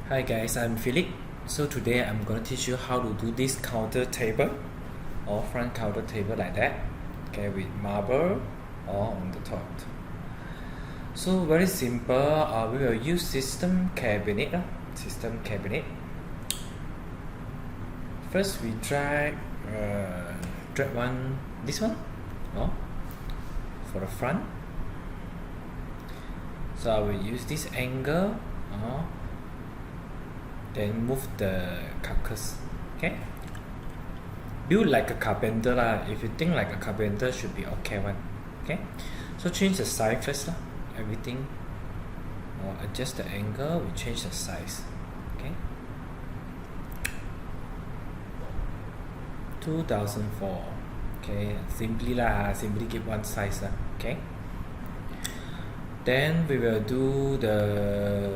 Hi guys, I'm Philip. So today I'm going to teach you how to do this counter table or front counter table like that, okay, with marble or on the top. So very simple. We will use system cabinet. First we drag this one for the front. So I will use this angle. Then move the carcass. Okay. Build like a carpenter lah. If you think like a carpenter, should be okay one. Okay. So change the size first lah. Everything. Or adjust the angle. We change the size. Okay. 2004. Okay. Simply give one size lah. Okay. Then we will do the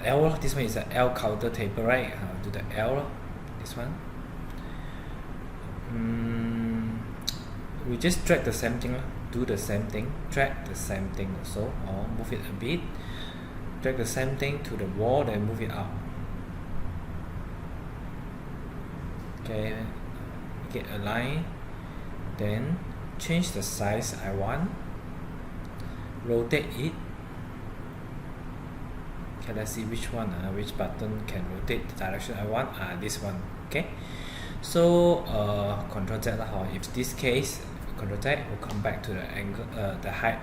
L. This one is an L counter table, right? Do the L. This one. We just drag the same thing. Do the same thing. Drag the same thing also. Or move it a bit. Drag the same thing to the wall, then move it up. Okay. Get a line. Then change the size I want. Rotate it. Okay, let's see which one, which button can rotate the direction I want. This one. Okay. So Control Z lah. If this case, Control Z will come back to the angle, the height.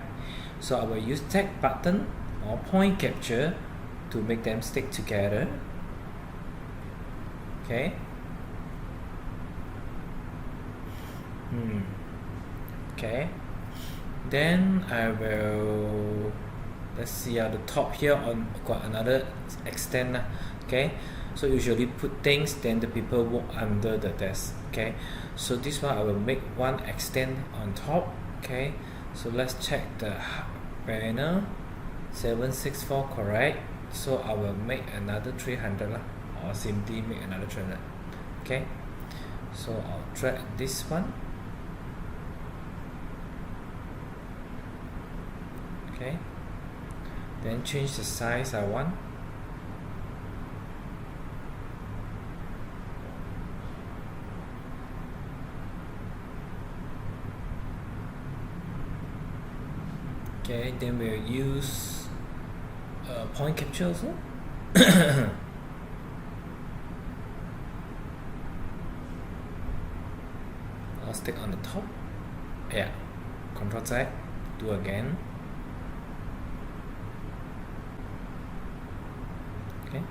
So I will use tag button or point capture to make them stick together. Okay. Okay. Then I will. Let's see the top here on got another extend. Okay, so usually put things, then the people walk under the desk. Okay, so this one I will make one extend on top. Okay, so let's check the banner. 764 correct. So I will make another 300 lah, or simply make another 300. Okay, so I'll drag this one. Okay. Then change the size I want. Okay, then we'll use point capture also. I'll stick on the top. Yeah. Control Z. Do again. Okay,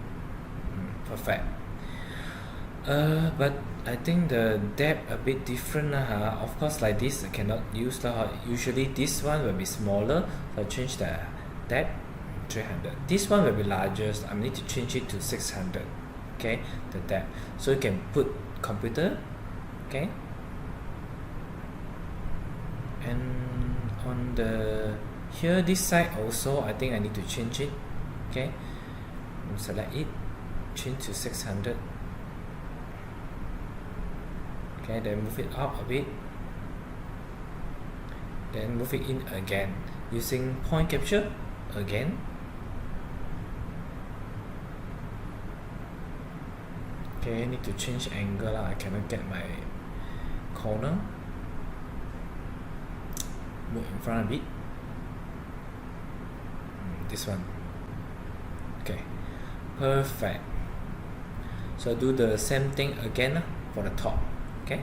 perfect. But I think the depth a bit different. Of course, like this I cannot use. Usually this one will be smaller, so I change the depth 300. This one will be larger, so I need to change it to 600. Okay, the depth. So you can put computer. Okay, and on the here this side also, I think I need to change it. Okay. Select it, change to 600. Okay, then move it up a bit, then move it in again using point capture again. Okay, I need to change angle. I cannot get my corner. Move in front a bit. This one. Okay. Perfect. So do the same thing again for the top. Okay,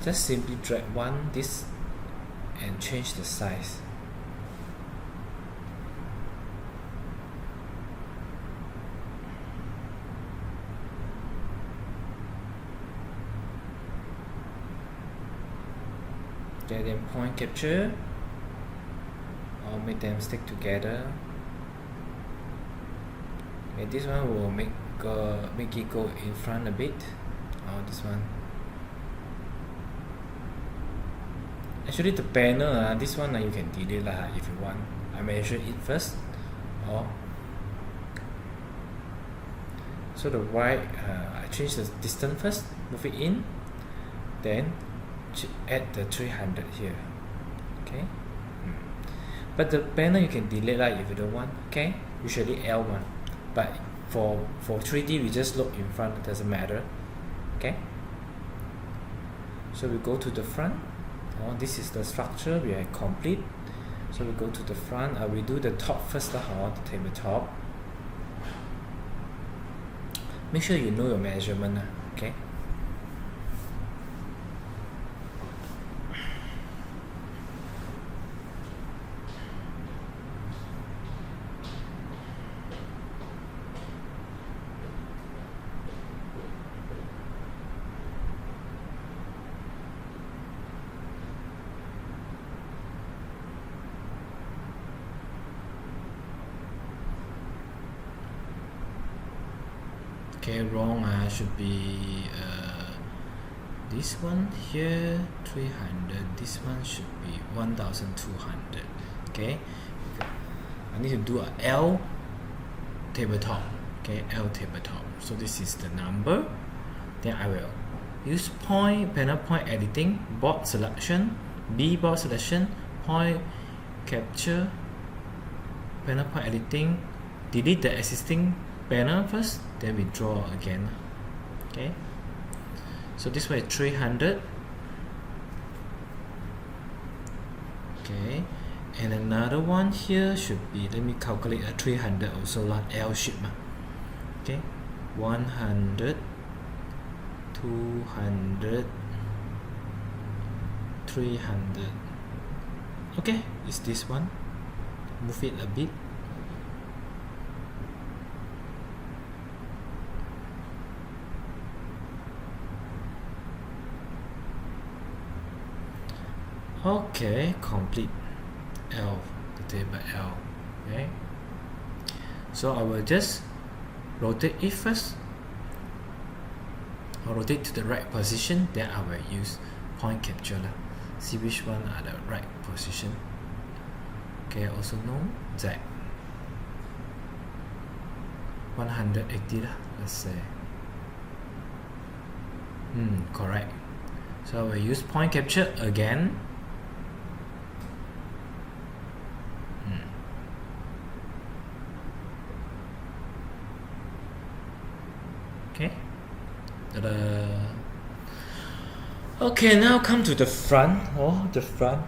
just simply drag this and change the size. Okay, then point capture or make them stick together. Okay, this one will make it go in front a bit. This one. Actually, the banner, this one you can delete lah if you want. I measure it first. So the white, I change the distance first. Move it in. Then add the 300 here. Okay. But the banner you can delete if you don't want. Okay. Usually L1. but for 3D we just look in front, it doesn't matter. Okay, so we go to the front. This is the structure we are complete. So we go to the front. We do the top first, the tabletop. Make sure you know your measurement. Okay. Okay, wrong. Should be this one here 300. This one should be 1200. Okay, I need to do a L tabletop. Okay, L tabletop. So this is the number. Then I will use panel point editing, board selection, B board selection, point capture, panel point editing, delete the existing panel first, then we draw again. Okay, so this way 300. Okay, and another one here should be, let me calculate a 300 also, like L shape. Okay, 100, 200, 300. Okay, it's this one. Move it a bit. Okay, complete L, the table L. Okay, so I will just rotate it first. I'll rotate to the right position, then I will use point capture. See which one are the right position. Okay, also know Z 180 let's say. Correct. So I will use point capture again. Okay. Okay, now come to the front. The front.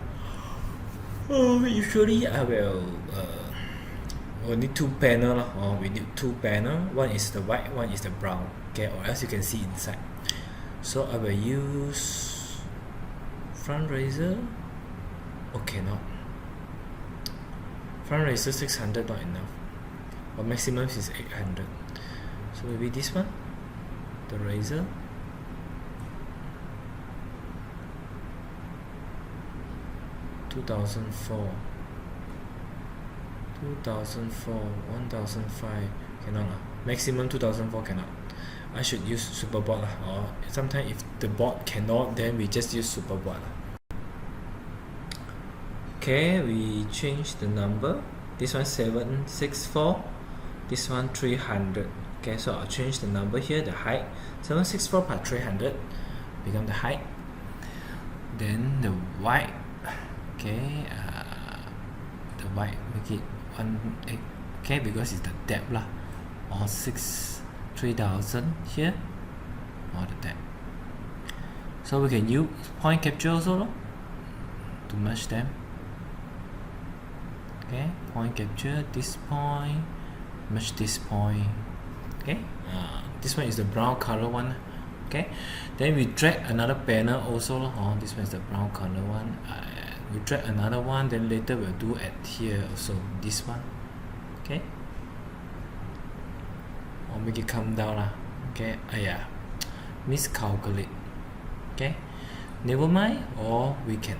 Usually I will need two panel. We need two panel. One is the white, one is the brown. Okay, or else you can see inside. So I will use front razor. Okay, not front razor 600 not enough. But maximum is 800. So maybe this one. The razor, $2004, 1005 cannot. Maximum 2004 cannot. I should use super board or sometimes if the board cannot, then we just use super board. Okay, we change the number. This one 764. This one 300. Okay, so I'll change the number here, the height. 764 per 300 become the height. Then the white. Okay, the white make it 1.8. Okay, because it's the depth lah, or 3000 here, or the depth. So we can use point capture also to match them. Okay, point capture this point, match this point. Okay, this one is the brown color one. Okay, then we drag another panel also. This one is the brown color one. We drag another one, then later we'll do at here also, this one. Okay, or make it come down lah. Okay, miscalculate. Okay, never mind, or we can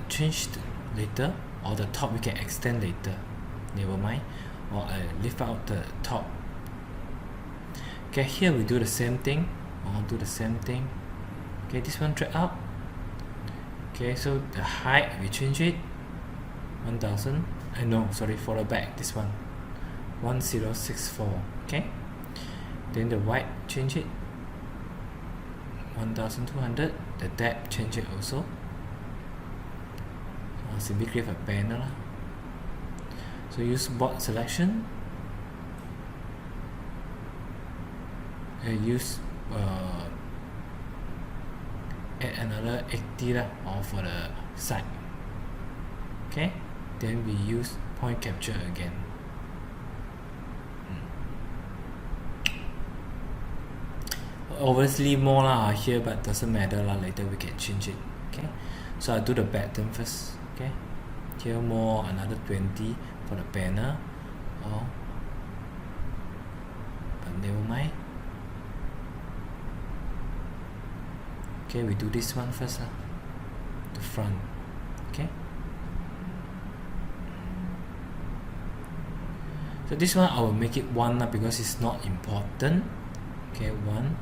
change later, or the top we can extend later. Never mind, or I lift out the top. Okay, here we do the same thing. Okay, this one drag up. Okay, so the height we change it 1000. For the back, this one 1064. Okay, then the white change it 1200. The depth change it also. Simply create a panel. So use board selection. use add another 80 lah, or for the side. Okay, then we use point capture again. Obviously more lah here, but doesn't matter lah, later we can change it. Okay, so I do the pattern first. Okay, here more another 20 for the banner. Oh, but never mind. Okay, we do this one first, the front. Okay, so this one I will make it 1 because it's not important. Okay, 1,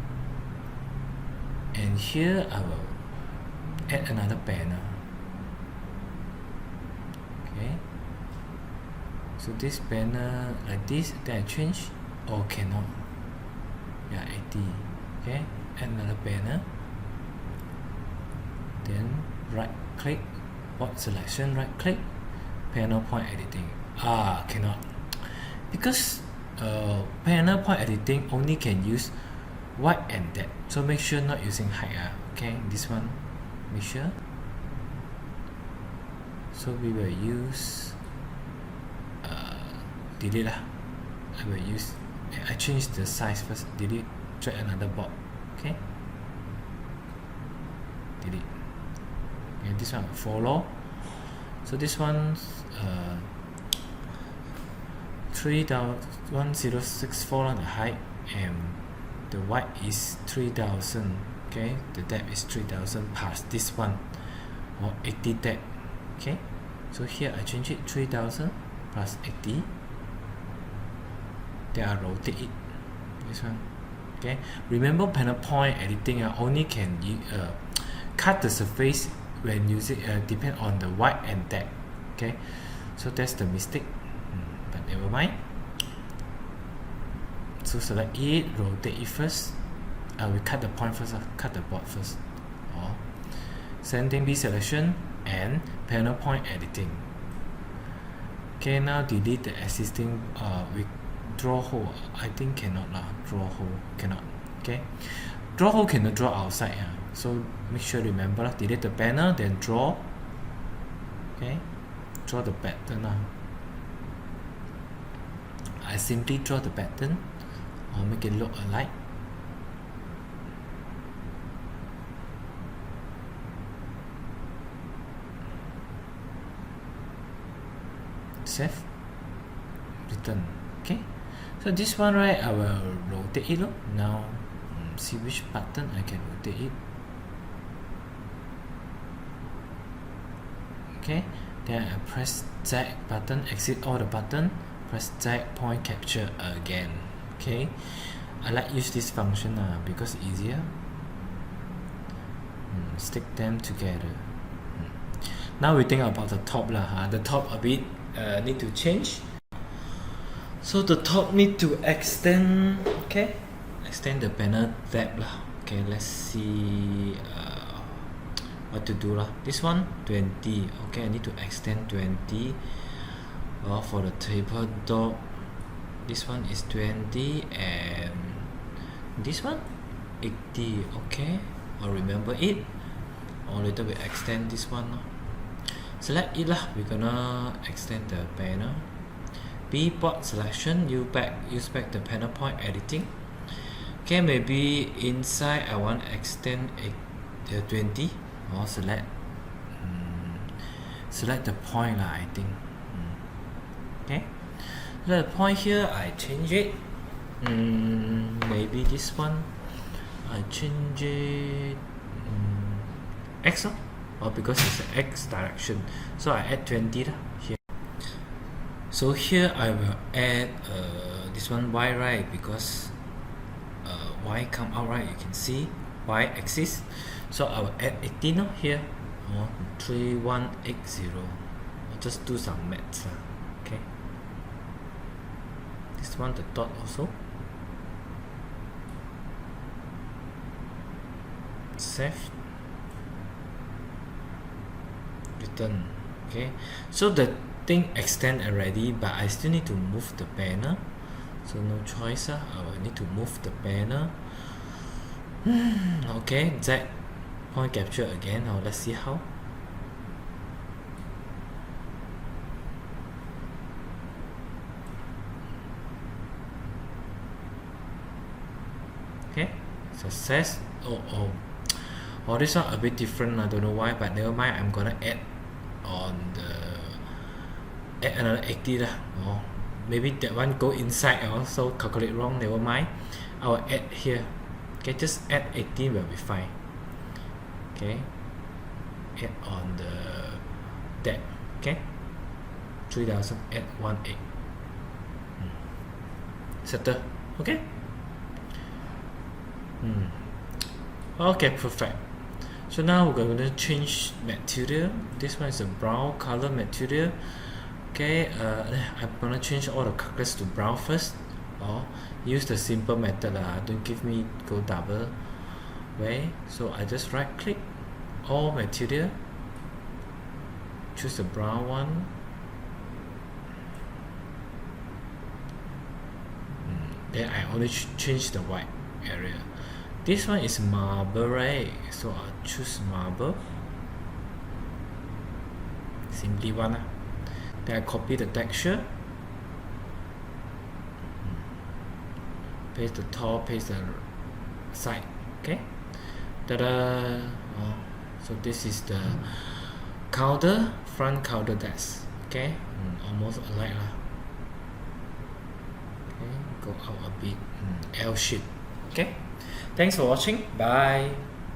and here I will add another banner. Okay, so this banner like this, then I change, or cannot. Yeah, 80. Okay, add another banner. Then right click, board selection, right click, panel point editing. Cannot, because panel point editing only can use white and depth, so make sure not using height. Okay, this one make sure. So we will use delete lah. I change the size first. Delete, drag another board. Okay, delete. And this one follow. So this one 1064 on the height, and the white is 3000. Okay, the depth is 3000 past this one, or 80 depth. Okay, so here I change it 3000 plus 80. Then I rotate it, this one. Okay, remember panel point editing only can cut the surface when using depend on the white and depth. Okay, so that's the mistake, but never mind. So select it, rotate it first. I will cut the point first, cut the board first. Sending B selection and panel point editing. Okay, now delete the existing with draw hole. I think cannot lah. Draw hole cannot. Okay, draw hole cannot draw outside. So make sure remember, delete the banner, then draw. Okay, draw the pattern. I simply draw the pattern, or make it look alike. Save, return. Okay, so this one, right, I will rotate it. Now see which button I can rotate it. Okay, then I press Z button, exit all the button, press Z, point capture again. Okay, I like use this function because easier. Stick them together. Now we think about the top lah. The top a bit need to change. So the top need to extend. Okay, extend the banner depth lah. Okay, let's see what to do lah. This one 20. Okay, I need to extend 20. For the table top, this one is 20, and this one 80. Okay, I'll remember it, or later we extend this one. Select it lah. We're gonna extend the banner. B board selection, use back the panel point editing. Okay, maybe inside I want to extend 20, or select the point lah, I think. Okay, the point here I change it. Maybe this one I change it X, or because it's the X direction, so I add 20 here. So here I will add this one Y, right, because Y come out, right, you can see Y axis. So I will add 18 here, 3180. I'll just do some maths. Okay, this one, the dot also. Save, return. Okay, so the thing extend already, but I still need to move the banner. so no choice. I will need to move the banner. Okay, Z point capture again. Now let's see how. Okay, success. Oh, this one a bit different. I don't know why, but never mind. I'm gonna add on the add another 80 lah. Oh, maybe that one go inside also calculate wrong. Never mind. I will add here. Okay, just add 18 will be fine. Okay, add on the that. Okay, 3000 add 18. Settle. Okay. Okay, perfect. So now we're going to change material. This one is a brown color material. Okay, I'm gonna change all the colors to brown first, or use the simple method. Don't give me go double way. So I just right click all material, choose the brown one. Then I only change the white area. This one is marble, right? So I'll choose marble. Simply one. Then I copy the texture. Paste the top, paste the side. Okay. Ta-da! So this is the counter, front counter desk. Okay. Almost alike lah. Okay. Go out a bit. L shape. Okay. Thanks for watching. Bye.